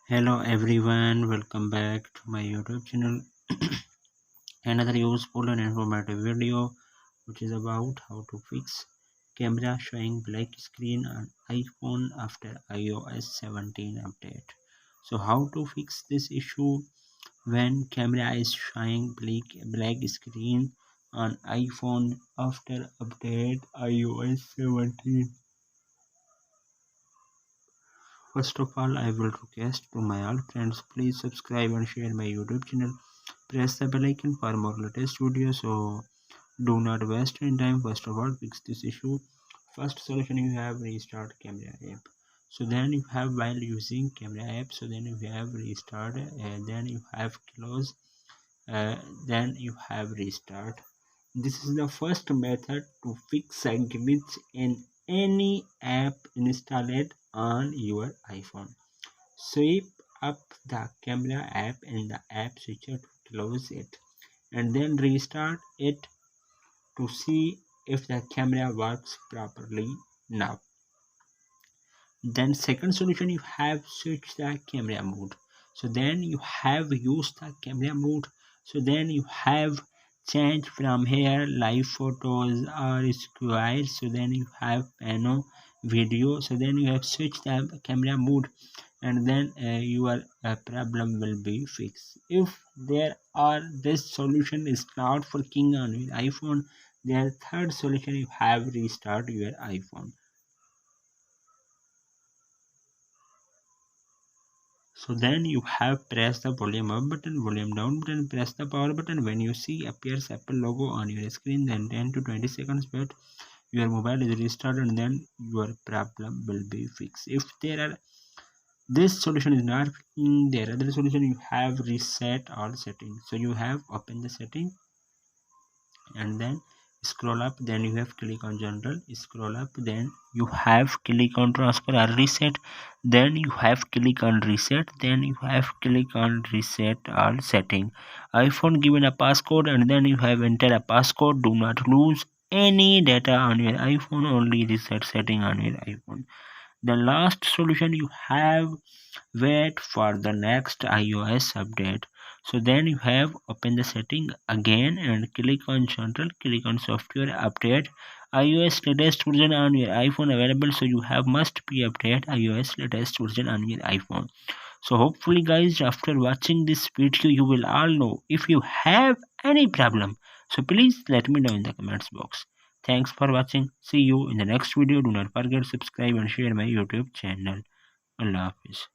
Hello everyone, welcome back to my YouTube channel. Another useful and informative video which is about how to fix camera showing black screen on iPhone after iOS 17 update. So how to fix this issue when camera is showing black screen on iPhone after update iOS 17. First of all, I will request to my all friends, please subscribe and share my YouTube channel. Press the bell icon for more latest videos. So do not waste any time. First of all, fix this issue. First solution, you have restart camera app. So then you have, while using camera app, so then you have restart, then you have close, then you have restart. This is the first method to fix a glitch in any app installed on your iPhone. Swipe up the camera app in the app switcher to close it, and then restart it to see if the camera works properly now. Then second solution, you have switch the camera mode. So then you have used the camera mode. So then you have changed from here live photos or square. So then you have pano video. So then you have switched the camera mode, and then your problem will be fixed. If there are this solution is not working on your iPhone, then third solution, you have restart your iPhone. So then you have press the volume up button, volume down button, press the power button. When you see appears Apple logo on your screen, then 10 to 20 seconds wait, your mobile is restarted, and then your problem will be fixed. If there are this solution is not working, there other solution, you have reset all settings. So you have open the setting, and then scroll up, then you have click on general, scroll up, then you have click on transfer or reset, then you have click on reset, then you have click on reset all setting. iPhone given a passcode, and then you have enter a passcode. Do not lose any data on your iPhone, only reset setting on your iPhone. The last solution, you have wait for the next iOS update. So then you have open the setting again and click on general, click on software update. iOS latest version on your iPhone available, so you have must be update iOS latest version on your iPhone. So hopefully guys, after watching this video you will all know. If you have any problem, so please let me know in the comments box. Thanks for watching. See you in the next video. Do not forget subscribe and share my YouTube channel. Allah Hafiz.